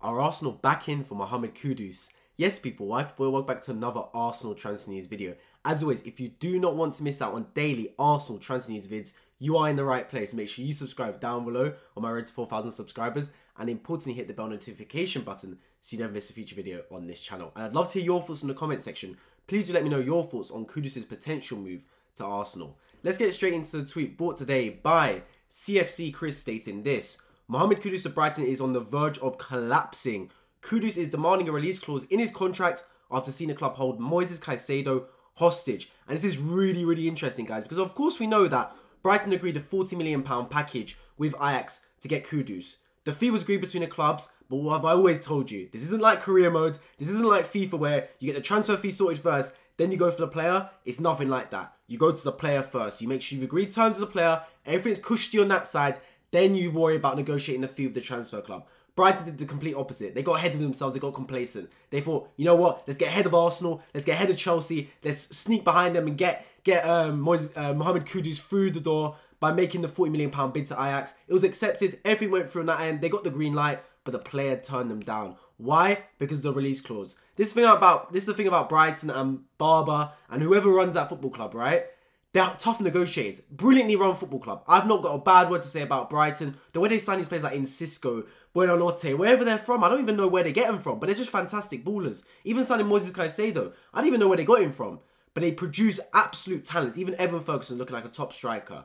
Are Arsenal back in for Mohammed Kudus? Yes, people, welcome back to another Arsenal transfer news video. As always, if you do not want to miss out on daily Arsenal transfer news vids, you are in the right place. Make sure you subscribe down below on my road to 4,000 subscribers, and importantly, hit the bell notification button so you never miss a future video on this channel. And I'd love to hear your thoughts in the comment section. Please do let me know your thoughts on Kudus' potential move to Arsenal. Let's get straight into the tweet brought today by CFC Chris stating this: Mohammed Kudus of Brighton is on the verge of collapsing. Kudus is demanding a release clause in his contract after seeing the club hold Moises Caicedo hostage. And this is really interesting, guys, because of course we know that Brighton agreed a £40 million package with Ajax to get Kudus. The fee was agreed between the clubs, but what have I always told you? This isn't like career mode. This isn't like FIFA where you get the transfer fee sorted first, then you go for the player. It's nothing like that. You go to the player first. You make sure you've agreed terms with the player. Everything's cushy on that side. Then you worry about negotiating the fee with the transfer club. Brighton did the complete opposite. They got ahead of themselves. They got complacent. They thought, you know what? Let's get ahead of Arsenal. Let's get ahead of Chelsea. Let's sneak behind them and get Mohammed Kudus through the door by making the £40 million bid to Ajax. It was accepted. Everything went through on that end. They got the green light, but the player turned them down. Why? Because of the release clause. This is the thing about Brighton and Barber and whoever runs that football club, right? They're tough negotiators. Brilliantly run football club. I've not got a bad word to say about Brighton. The way they sign these players like Cisco, Buonanotte, wherever they're from, I don't even know where they get them from, but they're just fantastic ballers. Even signing Moises Caicedo, I don't even know where they got him from, but they produce absolute talents. Even Evan Ferguson looking like a top striker.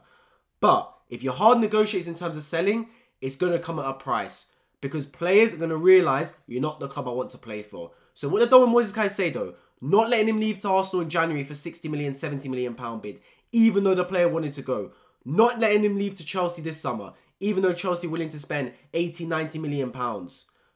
But if you're hard negotiators in terms of selling, it's going to come at a price because players are going to realise you're not the club I want to play for. So what they've done with Moises Caicedo, not letting him leave to Arsenal in January for £60 million, £70 million bid, even though the player wanted to go. Not letting him leave to Chelsea this summer, even though Chelsea are willing to spend £80, £90 million.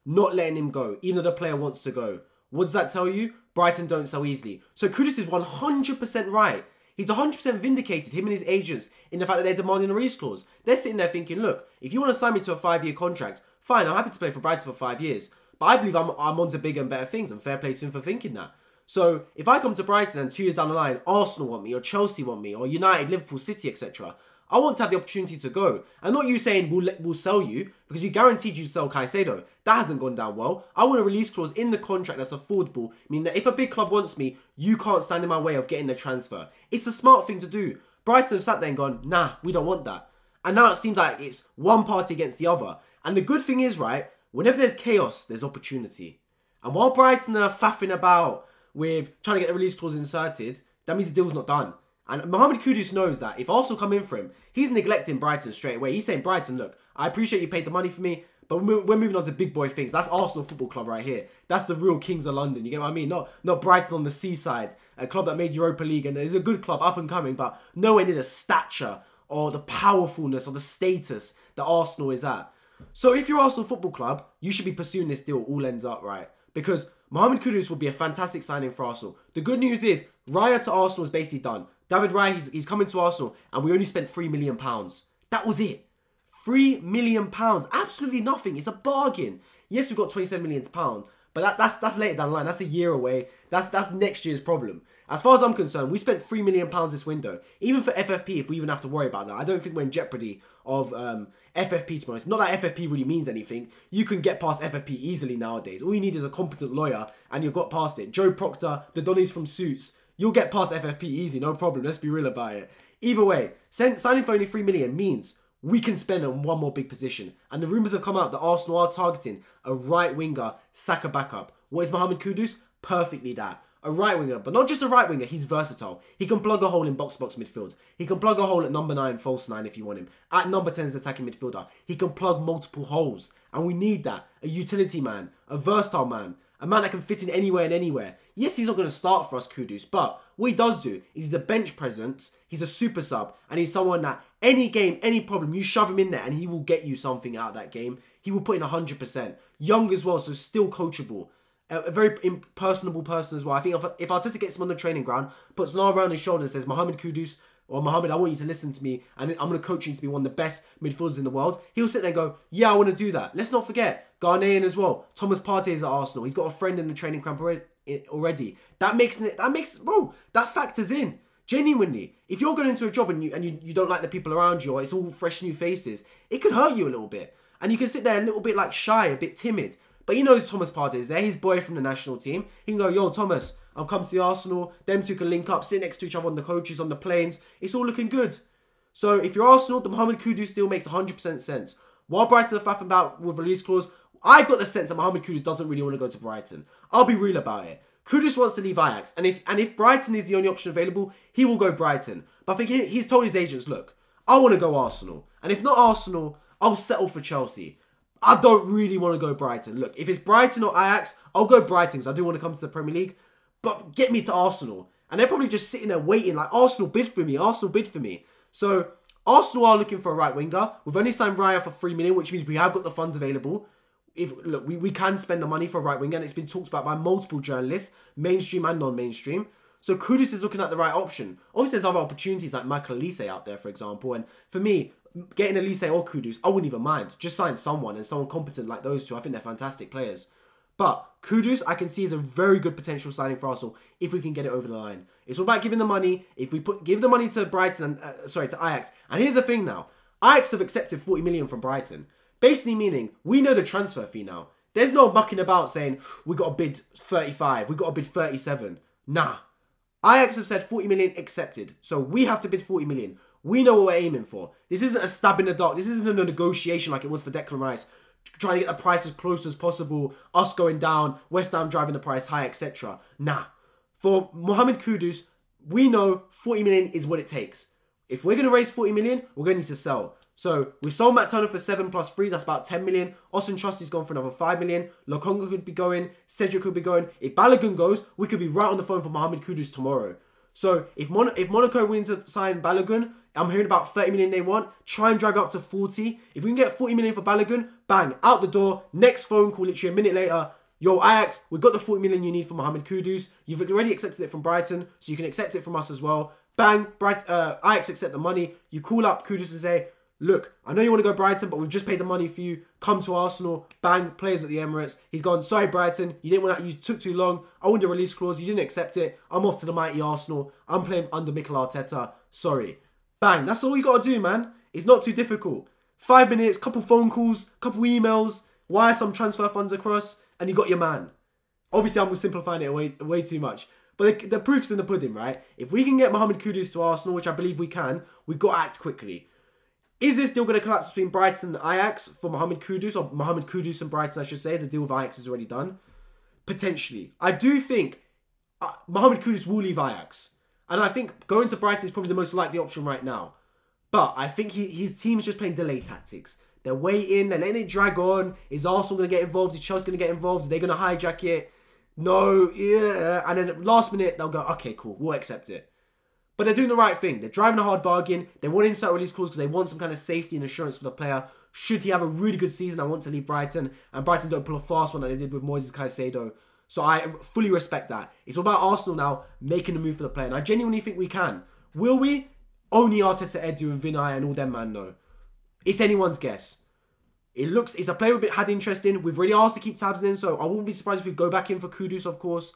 Not letting him go, even though the player wants to go. What does that tell you? Brighton don't sell easily. So Kudus is 100% right. He's 100% vindicated, him and his agents, in the fact that they're demanding a release clause. They're sitting there thinking, look, if you want to sign me to a 5-year contract, fine, I'm happy to play for Brighton for 5 years. But I believe I'm on to bigger and better things, and fair play to him for thinking that. So if I come to Brighton and 2 years down the line, Arsenal want me, or Chelsea want me, or United, Liverpool, City, etc., I want to have the opportunity to go. And not you saying we'll sell you, because you guaranteed you sell Caicedo. That hasn't gone down well. I want a release clause in the contract that's affordable, meaning that if a big club wants me, you can't stand in my way of getting the transfer. It's a smart thing to do. Brighton have sat there and gone, nah, we don't want that. And now it seems like it's one party against the other. And the good thing is, right, whenever there's chaos, there's opportunity. And while Brighton are faffing about with trying to get the release clause inserted, that means the deal's not done. And Mohammed Kudus knows that if Arsenal come in for him, he's neglecting Brighton straight away. He's saying, Brighton, look, I appreciate you paid the money for me, but we're moving on to big boy things. That's Arsenal Football Club right here. That's the real Kings of London. You get what I mean? Not Brighton on the seaside, a club that made Europa League, and is a good club, up and coming, but nowhere near the stature or the powerfulness or the status that Arsenal is at. So if you're Arsenal Football Club, you should be pursuing this deal all ends up, right? Because Mohammed Kudus will be a fantastic signing for Arsenal. The good news is, Raya to Arsenal is basically done. David Raya, he's coming to Arsenal, and we only spent £3 million. That was it. £3 million. Absolutely nothing. It's a bargain. Yes, we've got £27 million, but that's later down the line. That's a year away. That's next year's problem. As far as I'm concerned, we spent £3 million this window. Even for FFP, if we even have to worry about that, I don't think we're in jeopardy of FFP, to be honest. Not that FFP really means anything. You can get past FFP easily nowadays. All you need is a competent lawyer, and you've got past it. Joe Proctor, the Donnies from Suits, you'll get past FFP easy, no problem. Let's be real about it. Either way, signing for only £3 million means we can spend on one more big position. And the rumours have come out that Arsenal are targeting a right winger, Saka backup. What is Mohammed Kudus? Perfectly that. A right winger, but not just a right winger, he's versatile. He can plug a hole in box-to-box midfield. He can plug a hole at number 9, false 9 if you want him. At number 10 as attacking midfielder. He can plug multiple holes. And we need that. A utility man, a versatile man, a man that can fit in anywhere and anywhere. Yes, he's not going to start for us, Kudus, but what he does do is he's a bench presence, he's a super sub, and he's someone that any game, any problem, you shove him in there and he will get you something out of that game. He will put in 100%. Young as well, so still coachable. A very personable person as well. I think if Arteta gets him on the training ground, puts an arm around his shoulder and says, Mohammed Kudus, or Mohammed, I want you to listen to me, and I'm going to coach you to be one of the best midfielders in the world, he'll sit there and go, yeah, I want to do that. Let's not forget, Ghanaian as well. Thomas Partey is at Arsenal. He's got a friend in the training camp already. That factors in. Genuinely, if you're going into a job and you don't like the people around you, or it's all fresh new faces, it could hurt you a little bit. And you can sit there a little bit like shy, a bit timid. But he knows Thomas Partey is there. His boy from the national team. He can go, yo, Thomas, I've come to the Arsenal. Them two can link up, sit next to each other on the coaches, on the planes. It's all looking good. So if you're Arsenal, the Mohammed Kudus deal makes 100% sense. While Brighton are faffing about with release clause, I got the sense that Mohammed Kudus doesn't really want to go to Brighton. I'll be real about it. Kudus wants to leave Ajax. And if Brighton is the only option available, he will go Brighton. But I think he's told his agents, look, I want to go Arsenal. And if not Arsenal, I'll settle for Chelsea. I don't really want to go Brighton. Look, if it's Brighton or Ajax, I'll go Brighton because I do want to come to the Premier League. But get me to Arsenal. And they're probably just sitting there waiting like, Arsenal bid for me, Arsenal bid for me. So Arsenal are looking for a right winger. We've only signed Raya for 3 million, which means we have got the funds available. Look, we can spend the money for a right winger, and it's been talked about by multiple journalists, mainstream and non-mainstream. So Kudus is looking at the right option. Obviously, there's other opportunities like Michael Elise out there, for example. And for me, getting Elise or Kudus, I wouldn't even mind. Just sign someone and someone competent like those two. I think they're fantastic players. But Kudus, I can see as a very good potential signing for Arsenal if we can get it over the line. It's all about giving the money. If we give the money to Brighton, and to Ajax. And here's the thing now. Ajax have accepted 40 million from Brighton. Basically meaning, we know the transfer fee now. There's no mucking about saying, we got to bid 35, we got to bid 37. Nah. Ajax have said 40 million accepted. So we have to bid 40 million. We know what we're aiming for. This isn't a stab in the dark. This isn't a negotiation like it was for Declan Rice. Trying to get the price as close as possible. Us going down. West Ham driving the price high, etc. Nah. For Mohammed Kudus, we know 40 million is what it takes. If we're going to raise 40 million, we're going to need to sell. So we sold Matt Turner for 7 plus 3. That's about 10 million. Austin Trusty's gone for another 5 million. Lokonga could be going. Cedric could be going. If Balogun goes, we could be right on the phone for Mohammed Kudus tomorrow. So if Monaco are willing to sign Balogun, I'm hearing about 30 million they want. Try and drag up to 40. If we can get 40 million for Balogun, bang, out the door. Next phone call, literally a minute later. Yo, Ajax, we've got the 40 million you need for Mohammed Kudus. You've already accepted it from Brighton, so you can accept it from us as well. Bang, Ajax accept the money. You call up Kudus and say, look, I know you want to go Brighton, but we've just paid the money for you. Come to Arsenal. Bang, players at the Emirates. He's gone, sorry, Brighton. You didn't want that. You took too long. I wanted a release clause. You didn't accept it. I'm off to the mighty Arsenal. I'm playing under Mikel Arteta. Sorry. Bang. That's all you got to do, man. It's not too difficult. 5 minutes, couple phone calls, couple emails, wire some transfer funds across, and you got your man. Obviously, I'm simplifying it way too much. But the proof's in the pudding, right? If we can get Mohammed Kudus to Arsenal, which I believe we can, we've got to act quickly. Is this deal going to collapse between Brighton and Ajax for Mohammed Kudus? Or Mohammed Kudus and Brighton, I should say. The deal with Ajax is already done. Potentially. I do think Mohammed Kudus will leave Ajax. And I think going to Brighton is probably the most likely option right now. But I think his team's just playing delay tactics. They're waiting. They're letting it drag on. Is Arsenal going to get involved? Is Chelsea going to get involved? Are they going to hijack it? No. Yeah. And then last minute, they'll go, okay, cool. We'll accept it. But they're doing the right thing. They're driving a hard bargain. They want inside release clause because they want some kind of safety and assurance for the player. Should he have a really good season, I want to leave Brighton. And Brighton don't pull a fast one like they did with Moises Caicedo. So I fully respect that. It's all about Arsenal now making the move for the player. And I genuinely think we can. Will we? Only Arteta, Edu and Vinay and all them man know. It's anyone's guess. It's a player we've had interest in. We've already asked to keep tabs in. So I wouldn't be surprised if we go back in for Kudus, of course.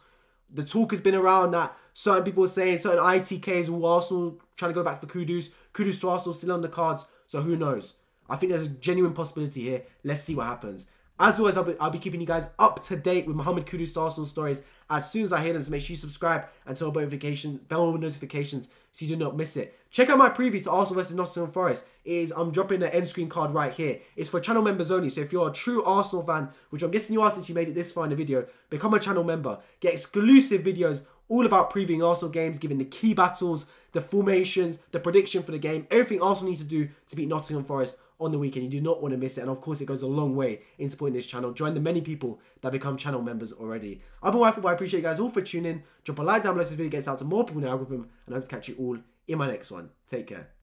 The talk has been around that certain people are saying, certain ITKs, all Arsenal trying to go back for Kudus. Kudus to Arsenal still on the cards. So who knows? I think there's a genuine possibility here. Let's see what happens. As always, I'll be keeping you guys up to date with Mohammed Kudus to Arsenal stories as soon as I hear them. So make sure you subscribe and turn on bell notifications so you do not miss it. Check out my preview to Arsenal versus Nottingham Forest. I'm dropping the end screen card right here. It's for channel members only. So if you're a true Arsenal fan, which I'm guessing you are since you made it this far in the video, become a channel member. Get exclusive videos all about previewing Arsenal games, giving the key battles, the formations, the prediction for the game, everything Arsenal need to do to beat Nottingham Forest on the weekend. You do not want to miss it. And of course, it goes a long way in supporting this channel. Join the many people that become channel members already. I've been Wifey, I appreciate you guys all for tuning in. Drop a like down below so this video gets out to more people in the algorithm. And I hope to catch you all in my next one. Take care.